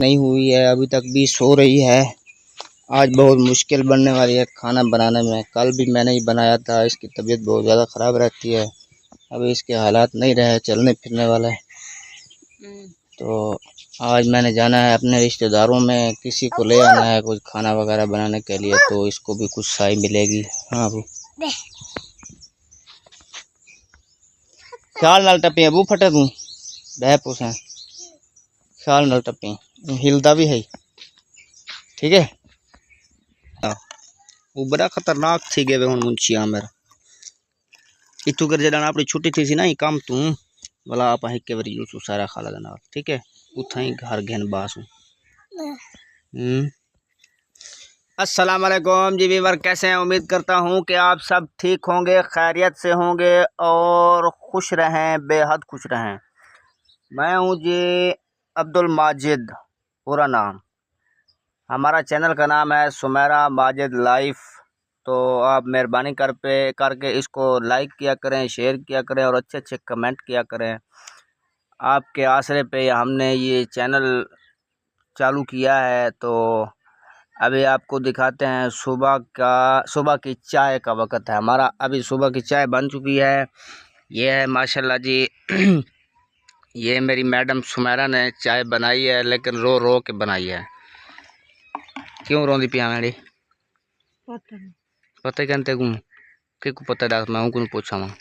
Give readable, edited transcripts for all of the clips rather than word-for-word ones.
नहीं हुई है, अभी तक भी सो रही है। आज बहुत मुश्किल बनने वाली है खाना बनाने में। कल भी मैंने ही बनाया था। इसकी तबीयत बहुत ज़्यादा ख़राब रहती है। अभी इसके हालात नहीं रहे चलने फिरने वाले। तो आज मैंने जाना है अपने रिश्तेदारों में, किसी को ले आना है कुछ खाना वगैरह बनाने के लिए, तो इसको भी कुछ साई मिलेगी। हाँ अबू ख्याल नाल टपी अबू फटे तू बह पूछा ख्याल नाल टपी हिलदा भी है। ठीक है वो बड़ा खतरनाक थी गए हूँ मुंशिया मेरा इतू कर जरा अपनी छुट्टी थी सी ना काम तू वाला आप के बारी यूसु सारा खाला देना। ठीक है उथा ही घर घेन बास हूँ। अस्सलाम वालेकुम जी वीवर, कैसे हैं? उम्मीद करता हूँ कि आप सब ठीक होंगे, खैरियत से होंगे और खुश रहें, बेहद खुश रहें। मैं हूँ जी अब्दुल माजिद, पूरा नाम। हमारा चैनल का नाम है सुमेरा माजिद लाइफ। तो आप मेहरबानी करके इसको लाइक किया करें, शेयर किया करें और अच्छे अच्छे कमेंट किया करें। आपके आसरे पे हमने ये चैनल चालू किया है। तो अभी आपको दिखाते हैं सुबह की चाय का वक़्त है हमारा। अभी सुबह की चाय बन चुकी है। ये है माशाल्लाह जी ये मेरी मैडम सुमेरा ने चाय बनाई है, लेकिन रो रो के बनाई है। क्यों रोंदी पिया मेरी पता कहते को पता डाक मैं हूँ पूछा वहाँ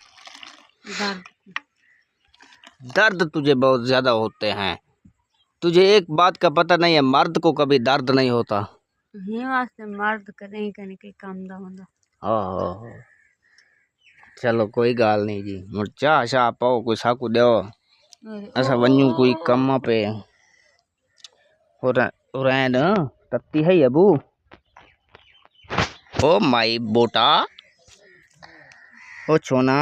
दर्द तुझे बहुत ज़्यादा होते हैं। तुझे एक बात का पता नहीं है, मर्द को कभी दर्द नहीं होता। वास्ते मर्द करें कहीं काम दा होंदा। हाँ चलो कोई गाल नहीं जी। मुर्चा आशा पाओ कोई साकू दो ऐसा वन्यू कोई कम पे हो रैन तत्ती है अबू। ओ माई बोटा ओ छोना।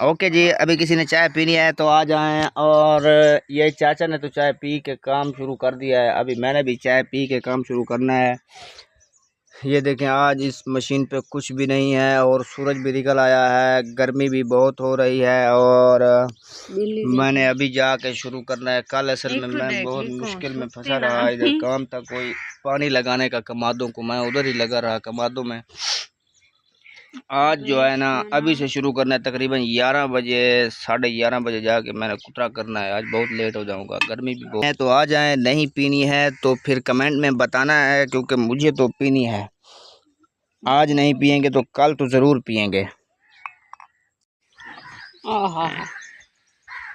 ओके जी, अभी किसी ने चाय पीनी है तो आ जाएं। और ये चाचा ने तो चाय पी के काम शुरू कर दिया है, अभी मैंने भी चाय पी के काम शुरू करना है। ये देखें आज इस मशीन पे कुछ भी नहीं है और सूरज भी निकल आया है, गर्मी भी बहुत हो रही है और मैंने अभी जाके शुरू करना है। कल असल में मैं बहुत मुश्किल में फंसा रहा, इधर काम था कोई पानी लगाने का कमादों को, मैं उधर ही लगा रहा कमादों में। आज जो है ना अभी से शुरू करना है, तकरीबन 11 बजे 11:30 बजे जाके मैंने कुतरा करना है। आज बहुत लेट हो जाऊंगा, गर्मी भी बहुत है। तो आ जाएं, नहीं पीनी है तो फिर कमेंट में बताना है, क्योंकि मुझे तो पीनी है। आज नहीं पियेंगे तो कल तो ज़रूर पियेंगे।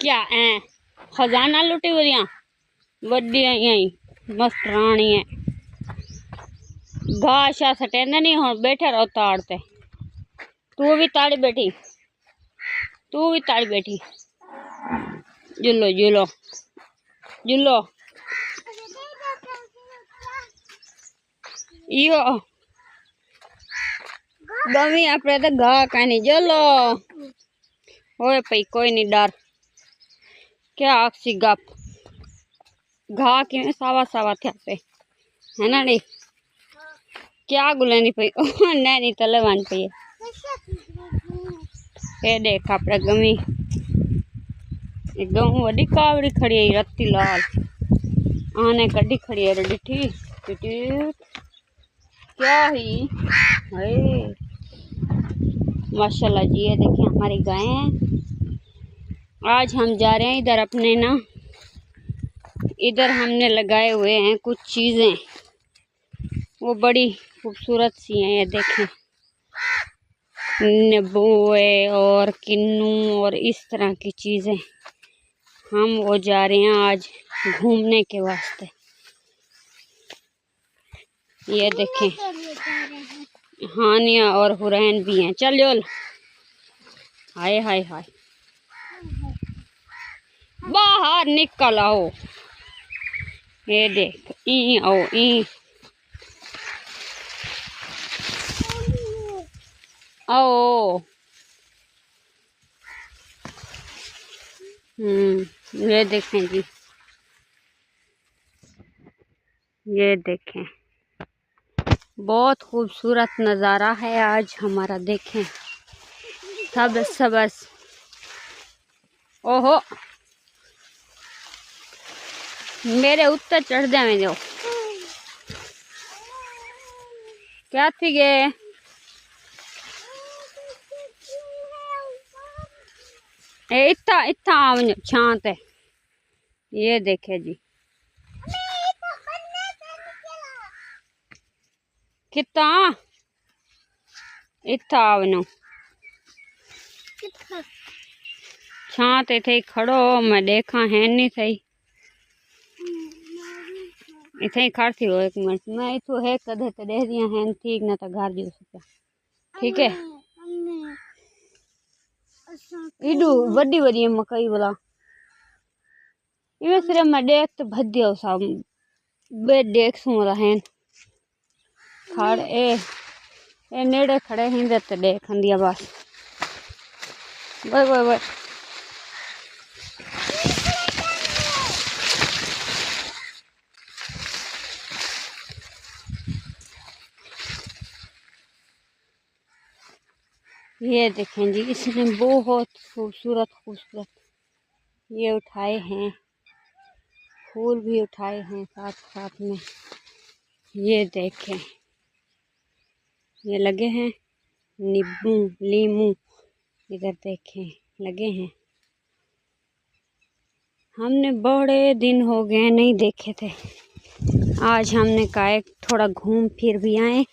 क्या है खजाना लुटी हुई बड़ी यही मस्त रानी है। घास सटेंदा नहीं हो बैठे रहो ताड़ते। तू भी ताड़ी बैठी जुलो जुलो जुलो यो गमी अपने तो घा कहीं जुलो ओए पई कोई नहीं डर क्या आखसी गप घा कि सावा सावा थे पे है ना नी क्या गुलानी पई नैनी तले वन पई ये देख अपने गमी गहूं वडी कावड़ी खड़ी है रत्ती लाल आने कड्डी खड़ी है डिठी क्या ही है माशाल्लाह जी। ये देखिए हमारी गाय हैं। आज हम जा रहे हैं इधर अपने ना, इधर हमने लगाए हुए हैं कुछ चीज़ें, वो बड़ी खूबसूरत सी हैं। ये देखें नींबूए और किन्नू और इस तरह की चीज़ें। हम वो जा रहे हैं आज घूमने के वास्ते। ये देखें हानिया और हुरैन भी हैं। चल जोल हाय हाय हाय बाहर निकल आओ। ये देख ई आओ ई आओ। ये देखें जी, ये देखें बहुत खूबसूरत नज़ारा है आज हमारा। देखें सब सबस ओहो मेरे उत्ते चढ़ जावे जो क्या थी गे इतना इतना आवनो शांत है। ये देखे जी कितना इतना आवनो शांत इथे खड़ो मैं देखा है नहीं सही इथे ही खड़ थी हो 1 मिनट मैं इथु है कदे तो दे दिया है ठीक ना तो घर जो सके ठीक है। इडू बड़ी बड़ी मकई वाला इवे सिर्फ मैं देख तो भद्दियो सा बे देख सुला है खड़ ए नेड़े खड़े हैं तो देख दिया बस बस बस बस ये देखें जी इसने बहुत खूबसूरत खूबसूरत ये उठाए हैं फूल भी उठाए हैं साथ साथ में। ये देखें ये लगे हैं नींबू लीमू इधर देखें लगे हैं। हमने बड़े दिन हो गए नहीं देखे थे आज हमने कहा थोड़ा घूम फिर भी आए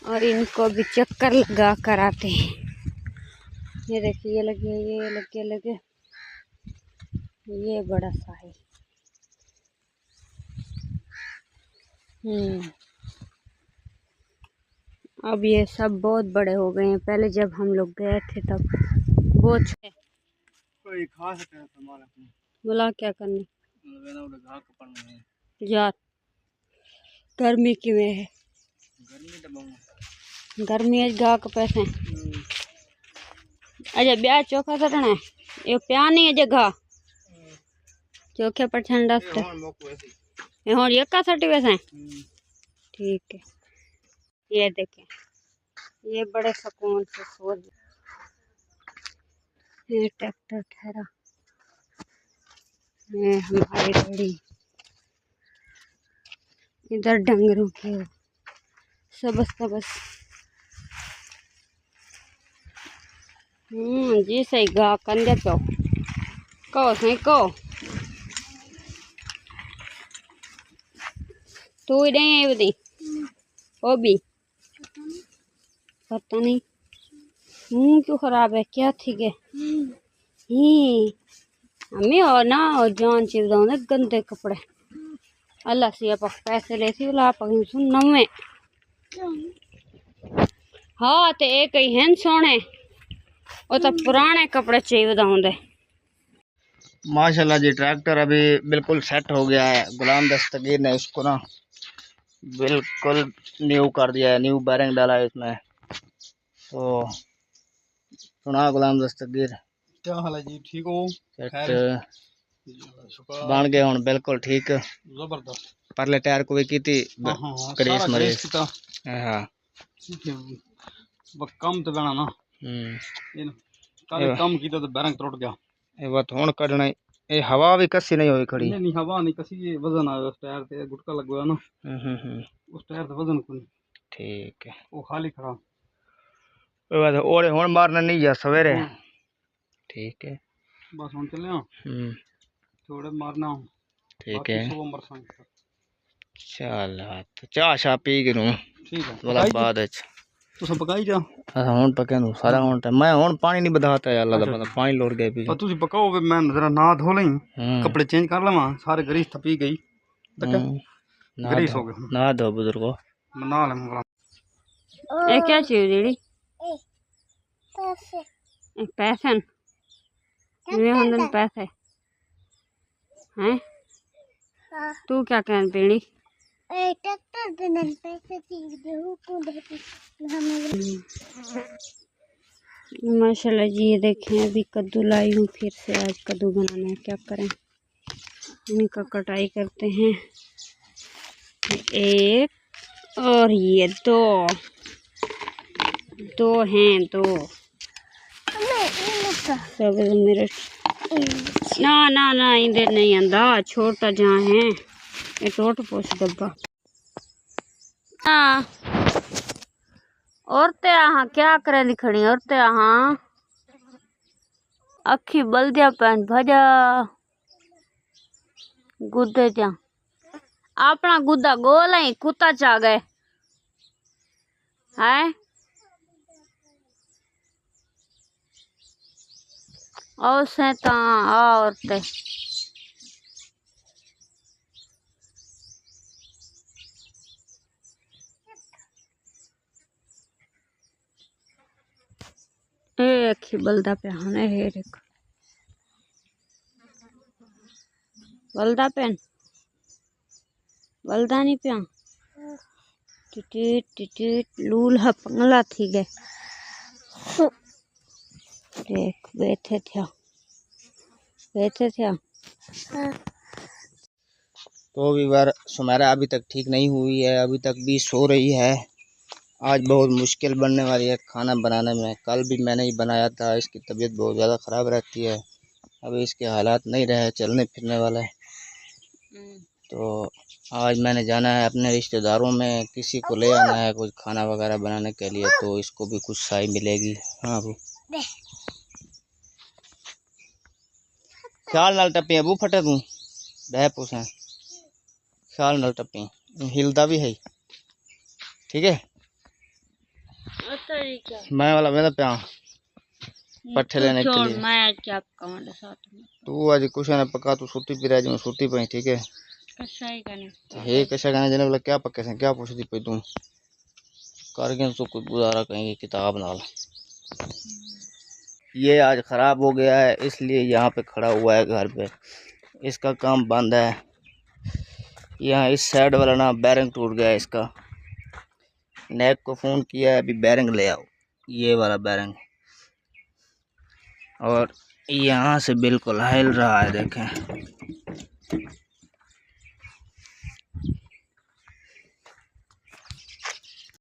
और इनको भी चक्कर लगा कर आते हैं। ये देखिए ये लगे ये बड़ा सा है। अब ये सब बहुत बड़े हो गए हैं पहले जब हम लोग गए थे तब बहुत कोई खास बोला क्या करने यार गर्मी की में है गर्मी है घा के पैसे अजय ब्याह चोखा सटना है ये प्यार नहीं अजय घा चोखे पर ठंडा हूँ यका सटी वैसे ठीक है। ये देखें ये बड़े सुकून से सो ये ट्रैक्टर ठहरा ये हमारी गाड़ी इधर डंगरों के सबस जी सही गा कंदे पे कहो सही कहो तू ही नहीं बदी वो भी पता नहीं मुंह क्यों खराब है क्या थी के हमें और ना और जान चीज गंदे कपड़े अल्लाह से आप पैसे लेती बोला आप सुन नवे हाँ तो एक ही हैं सोने वो तो पुराने कपड़े चाहिए बताऊंदे। माशाल्लाह जी ट्रैक्टर अभी बिल्कुल सेट हो गया है। गुलाम दस्तगीर ने इसको ना बिल्कुल न्यू कर दिया है न्यू बैरिंग डाला है इसमें। तो सुना गुलाम दस्तगीर क्या हाल है जी ठीक हो बन गए हूँ बिल्कुल ठीक जबरदस्त परले टायर को भी की थी करेस मरेस हाँ कम तो बना ना कम की तो बैरंग टूट गया ये बात हुन कढ़ना ये हवा भी कसी नहीं हुई खड़ी नहीं हवा नहीं कसी ये वजन आया उस टायर पे गुटका लग गया ना उस टायर पे वजन को नहीं ठीक है वो खाली खड़ा कोई बात ओरे हुन मारना नहीं जा सवेरे ठीक है बस हम चले थोड़े मारना ठीक है सुबह चल तो चाह शा पी के नु ठीक है वाला बाद है तो सब पकाई जा हुन पके नु सारा हुन मैं हुन पानी नहीं बधाता है अल्लाह दा बंदा पानी लोड़ गए पी और तुसी पकाओ वे मैं जरा ना धो लई कपड़े चेंज कर लवा सारे ग्रीस थपी गई देखा ग्रीस हो गए ना दो बुजुर्गो ना ले ये क्या चीज दीदी पैसे ये हम पैसे हैं तू क्या कहन पीड़ी माशाल्लाह जी ये देखें अभी कद्दू लाई हूँ फिर से आज कद्दू बनाना है क्या करें इनका कटाई करते हैं एक और ये दो हैं दो सब मिर्च ना ना ना इधर नहीं आंदा, छोटा जहाँ है ये टोट पोछ डब्बा। हाँ औरतें यहाँ क्या करे खड़ी, औरतें यहाँ अखी बल्दिया पहन भजा गुद्दे जा अपना गुद्दा गोल ही कुत्ता चा गए है। और से औरतें अखी बल्दा पे हने है देख बल्दा पेन बल्दा नहीं पिया टिटिट टिटिट लूल पंगला थी गए देख बैठे थे तो भी बार सुमेरा अभी तक ठीक नहीं हुई है, अभी तक भी सो रही है। आज बहुत मुश्किल बनने वाली है खाना बनाने में। कल भी मैंने ही बनाया था, इसकी तबीयत बहुत ज़्यादा ख़राब रहती है, अभी इसके हालात नहीं रहे चलने फिरने वाले। तो आज मैंने जाना है अपने रिश्तेदारों में, किसी को ले आना है कुछ खाना वगैरह बनाने के लिए, तो इसको भी कुछ सहाय मिलेगी। हाँ अबू ख्याल नाल टप्पी अबू फटे तू डह पूछे ख्याल नाल टप्पी हिलदा भी है ठीक है। मैं वाला मेरा प्या पट्ठे लेने के लिए मैं क्या साथ में तू आज कुछ ना पका, तू सूती पी रहा मैं सूती पई ठीक है। हे कैसा गाने जने बोला क्या पक्के से क्या पूछती पे तू करके तो कुछ गुजारा कहेंगे किताब नाल। ये आज ख़राब हो गया है इसलिए यहाँ पे खड़ा हुआ है घर पे, इसका काम बंद है। यहाँ इस साइड वाला ना बैरिंग टूट गया है इसका, नेक को फ़ोन किया है अभी बैरिंग ले आओ, ये वाला बैरिंग, और यहाँ से बिल्कुल हिल रहा है देखें।